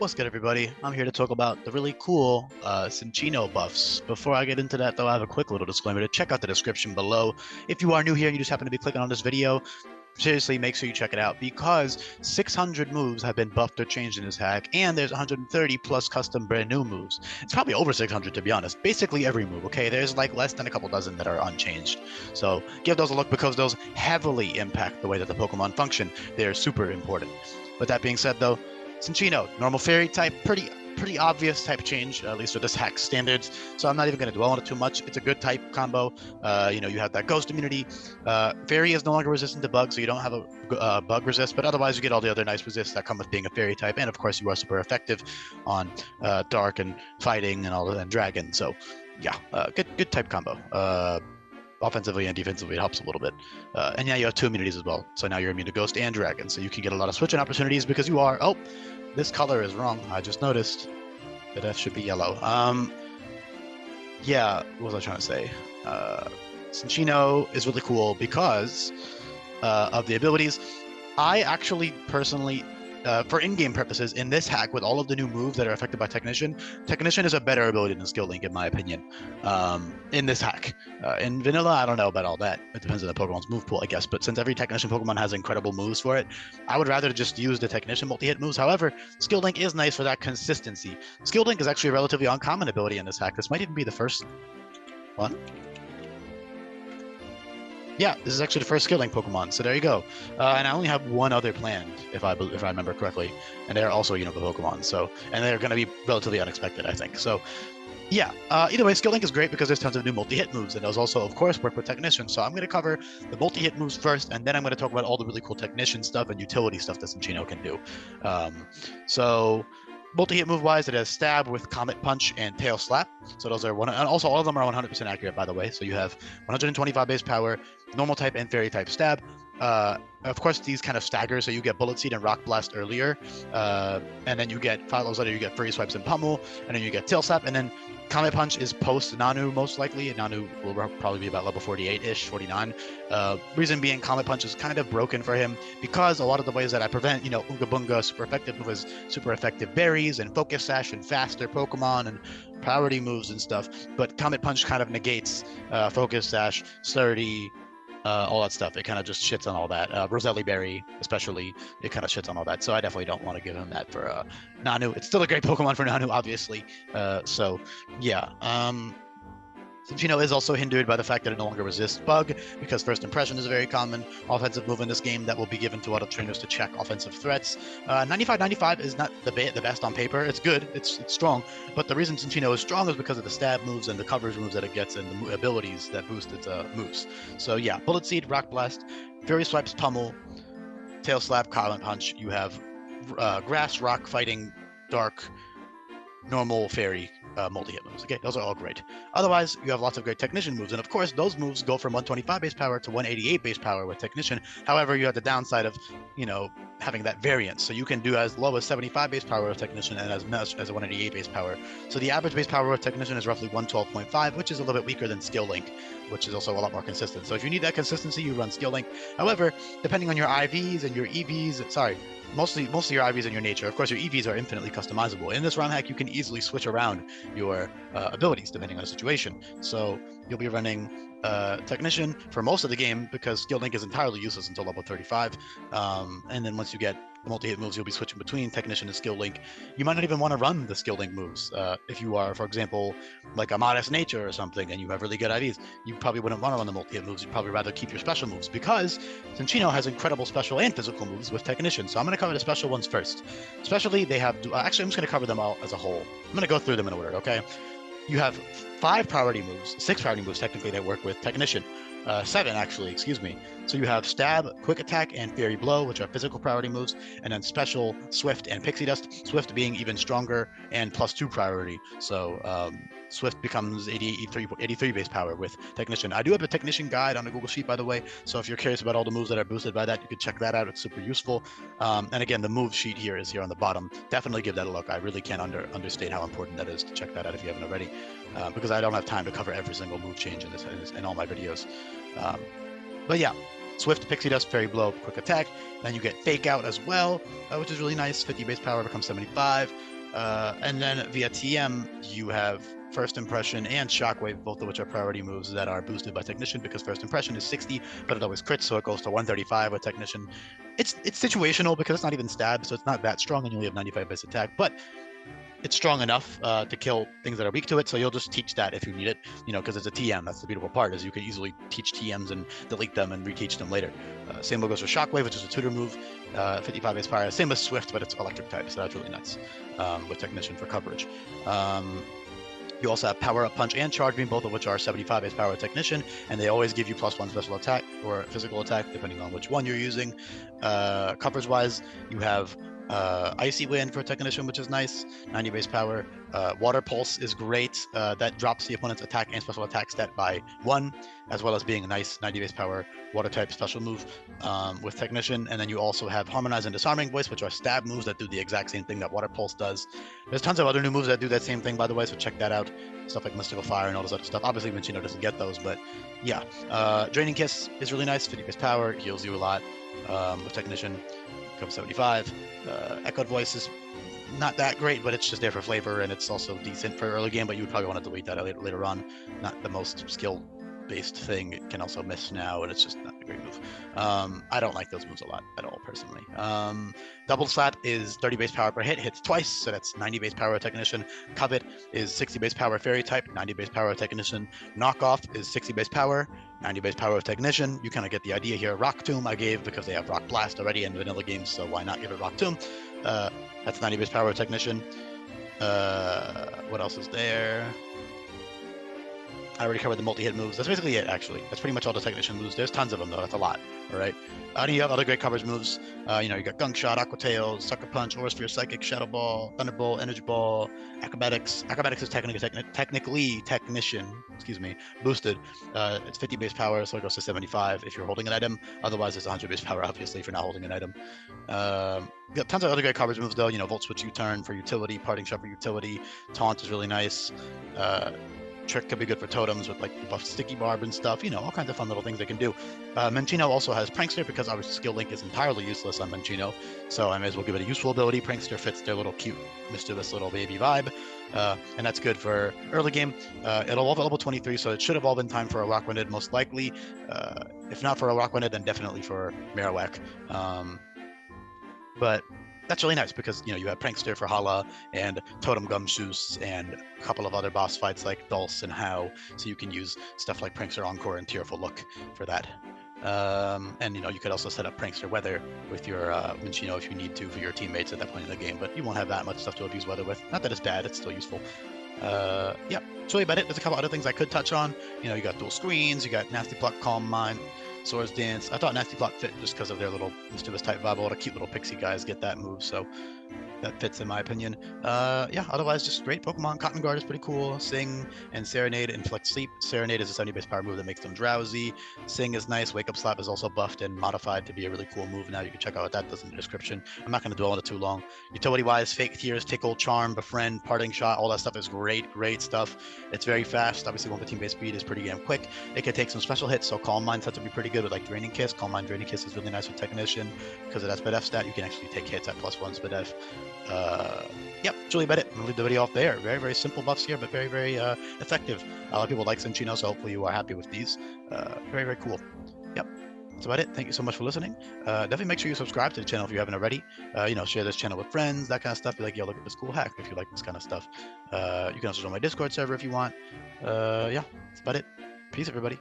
What's good, everybody? I'm here to talk about the really cool Cinccino buffs. Before I get into that, though, I have a quick little disclaimer to check out the description below. If you are new here and you just happen to be clicking on this video, seriously, make sure you check it out because 600 moves have been buffed or changed in this hack, and there's 130 plus custom brand new moves. It's probably over 600 to be honest. Basically every move, okay? There's like less than a couple dozen that are unchanged. So give those a look because those heavily impact the way that the Pokemon function. They're super important. With that being said, though, Cinccino, normal fairy type, pretty obvious type change, at least with this hack standards. So I'm not even going to dwell on it too much. It's a good type combo. You have that ghost immunity. Fairy is no longer resistant to bugs, so you don't have a bug resist, but otherwise you get all the other nice resists that come with being a fairy type. And of course, you are super effective on dark and fighting and all of that, and dragon. So yeah, good type combo. Offensively and defensively, it helps a little bit. And yeah, you have two immunities as well. So now you're immune to Ghost and Dragon. So you can get a lot of switching opportunities because you are... Oh, this color is wrong. I just noticed that F should be yellow. Yeah, what was I trying to say? Cinccino is really cool because of the abilities. I actually personally... for in-game purposes, in this hack, with all of the new moves that are affected by Technician is a better ability than Skill Link, in my opinion, in this hack. In Vanilla, I don't know about all that. It depends on the Pokemon's move pool, I guess, but since every Technician Pokemon has incredible moves for it, I would rather just use the Technician multi-hit moves. However, Skill Link is nice for that consistency. Skill Link is actually a relatively uncommon ability in this hack. This might even be the first one. Yeah, this is actually the first Skill Link Pokemon, so there you go. And I only have one other planned, if I remember correctly, and they're also Unova Pokemon. So, and they're going to be relatively unexpected, I think. So, yeah. Either way, Skill Link is great because there's tons of new multi-hit moves, and those also, of course, work with Technician. So I'm going to cover the multi-hit moves first, and then I'm going to talk about all the really cool Technician stuff and utility stuff that Cinccino can do. So. Multi-hit move-wise, it has Stab with Comet Punch and Tail Slap. So those are one, and also all of them are 100% accurate, by the way. So you have 125 base power, normal type and fairy type Stab. Of course, these kind of stagger, so you get Bullet Seed and Rock Blast earlier, and then you get 5 levels later, you get Furry Swipes and Pummel, and then you get Tail Slap, and then Comet Punch is post Nanu most likely, and Nanu will probably be about level 48-ish, 49. Reason being, Comet Punch is kind of broken for him because a lot of the ways that I prevent, Unga Bunga super effective moves, super effective berries and Focus Sash and faster Pokemon and priority moves and stuff, but Comet Punch kind of negates Focus Sash, Slurdy, all that stuff. It kind of just shits on all that. Roselli Berry, especially, it kind of shits on all that. So I definitely don't want to give him that for Nanu. It's still a great Pokemon for Nanu, obviously. So, yeah. Cinccino is also hindered by the fact that it no longer resists Bug, because First Impression is a very common offensive move in this game that will be given to auto trainers to check offensive threats. 95-95 is not the best on paper. It's good, it's strong, but the reason Cinccino is strong is because of the stab moves and the coverage moves that it gets and the abilities that boost its moves. So yeah, Bullet Seed, Rock Blast, Fury Swipes, Pummel, Tail Slap, Comet Punch. You have Grass, Rock, Fighting, Dark, normal, fairy, multi-hit moves. Okay, those are all great. Otherwise, you have lots of great Technician moves, and of course, those moves go from 125 base power to 188 base power with Technician. However, you have the downside of, having that variance. So you can do as low as 75 base power with Technician and as much as 188 base power. So the average base power with Technician is roughly 112.5, which is a little bit weaker than Skill Link, which is also a lot more consistent. So if you need that consistency, you run Skill Link. However, depending on your IVs and your EVs, mostly your IVs and your nature. Of course, your EVs are infinitely customizable. In this ROM hack, you can easily switch around your abilities depending on the situation. So you'll be running Technician for most of the game because Skill Link is entirely useless until level 35. And then once you get multi-hit moves, you'll be switching between Technician and Skill Link. You might not even want to run the Skill Link moves. If you are, for example, like a Modest Nature or something, and you have really good IVs, you probably wouldn't want to run the multi-hit moves. You'd probably rather keep your special moves because Cinccino has incredible special and physical moves with Technician. So I'm going to cover the special ones first. Especially, they have... actually, I'm just going to cover them all as a whole. I'm going to go through them in order, okay? You have 6 priority moves technically that work with Technician. 7 actually, excuse me. So you have Stab, Quick Attack, and Fairy Blow, which are physical priority moves, and then Special, Swift, and Pixie Dust. Swift being even stronger and +2 priority. So Swift becomes 83 base power with Technician. I do have a Technician guide on the Google Sheet, by the way, so if you're curious about all the moves that are boosted by that, you can check that out. It's super useful. And again, the move sheet here is here on the bottom. Definitely give that a look. I really can't understate how important that is to check that out if you haven't already, because I don't have time to cover every single move change in all my videos. But yeah, Swift Pixie Dust, Fairy Blow, quick attack. Then you get Fake Out as well, which is really nice. 50 base power becomes 75. And then via TM, you have First Impression and Shockwave, both of which are priority moves that are boosted by Technician, because First Impression is 60, but it always crits, so it goes to 135 with Technician. It's situational because it's not even stab, so it's not that strong, and you only have 95 base attack, but it's strong enough to kill things that are weak to it, so you'll just teach that if you need it, because it's a TM. That's the beautiful part, is you can easily teach TMs and delete them and reteach them later. Same goes for Shockwave, which is a tutor move, 55 base power. Same as Swift, but it's electric type, so that's really nuts with Technician for coverage. You also have Power Up Punch and Charge Beam, both of which are 75 base power Technician, and they always give you +1 special attack or physical attack, depending on which one you're using. Coverage-wise, you have Icy Wind for Technician, which is nice, 90 base power. Water Pulse is great. That drops the opponent's attack and special attack stat by 1, as well as being a nice 90 base power water type special move with Technician. And then you also have Harmonize and Disarming Voice, which are stab moves that do the exact same thing that Water Pulse does. There's tons of other new moves that do that same thing, by the way, so check that out. Stuff like Mystical Fire and all this other stuff. Obviously, Cinccino doesn't get those, but yeah. Draining Kiss is really nice, 50 base power, heals you a lot with Technician. 75. Echoed Voice is not that great, but it's just there for flavor, and it's also decent for early game, but you would probably want to delete that later on. Not the most skill-based thing. It can also miss now, and it's just not a great move. I don't like those moves a lot at all, personally. Double Slap is 30 base power per hit, hits twice, so that's 90 base power Technician. Covet is 60 base power Fairy type, 90 base power Technician. Knockoff is 60 base power, 90 base power of Technician. You kind of get the idea here. Rock Tomb I gave because they have Rock Blast already in vanilla games, so why not give it Rock Tomb? That's 90 base power of Technician. What else is there? I already covered the multi-hit moves. That's basically it, actually. That's pretty much all the Technician moves. There's tons of them, though. That's a lot, all right? And you have other great coverage moves. You got Gunk Shot, Aqua Tail, Sucker Punch, Aura Sphere, Psychic, Shadow Ball, Thunderbolt, Energy Ball, Acrobatics. Acrobatics is technically Technician, boosted. It's 50 base power, so it goes to 75 if you're holding an item. Otherwise, it's 100 base power, obviously, if you're not holding an item. You got tons of other great coverage moves, though. Volt Switch U-Turn for utility, Parting Shot for utility. Taunt is really nice. Trick could be good for totems with like buff sticky barb and stuff, all kinds of fun little things they can do. Cinccino also has Prankster, because obviously Skill Link is entirely useless on Cinccino, so I may as well give it a useful ability. Prankster fits their little cute, mischievous little baby vibe, and that's good for early game. It'll evolve at level 23, so it should evolve in time for a Rock-Winded, most likely. If not for a Rock-Winded, then definitely for Marowak. But that's really nice because you have Prankster for Hala and Totem Gumshoos and a couple of other boss fights like Dulce and How, so you can use stuff like Prankster Encore and Tearful Look for that. And you could also set up Prankster Weather with your Cinccino if you need to for your teammates at that point in the game, but you won't have that much stuff to abuse Weather with. Not that it's bad, it's still useful. Yeah, that's really about it. There's a couple other things I could touch on. You got dual screens, you got Nasty Pluck, Calm Mind, Swords Dance. I thought Nasty Pluck fit just because of their little mischievous type vibe. A lot of cute little pixie guys get that move, so that fits in my opinion. Yeah, otherwise just great Pokemon. Cotton Guard is pretty cool. Sing and Serenade inflict sleep. Serenade is a 70 base power move that makes them drowsy. Sing is nice. Wake Up Slap is also buffed and modified to be a really cool move now. You can check out what that does in the description. I'm not going to dwell on it too long. Utility wise, Fake Tears, Tickle, Charm, Befriend, Parting Shot, all that stuff is great stuff. It's very fast. Obviously 115 base speed is pretty damn quick. It can take some special hits, so Calm Mind sets to be pretty good with like Draining Kiss. Calm Mind Draining Kiss is really nice with Technician because of that SpDef stat. You can actually take hits at +1 SpDef. Yep, that's really about it. I'm gonna leave the video off there. Very, very simple buffs here, but very, very effective. A lot of people like Cinccino, so hopefully you are happy with these. Very, very cool. Yep, that's about it. Thank you so much for listening. Definitely make sure you subscribe to the channel if you haven't already. Share this channel with friends, that kind of stuff. Be like, yo, look at this cool hack if you like this kind of stuff. You can also join my Discord server if you want. Yeah, that's about it. Peace, everybody.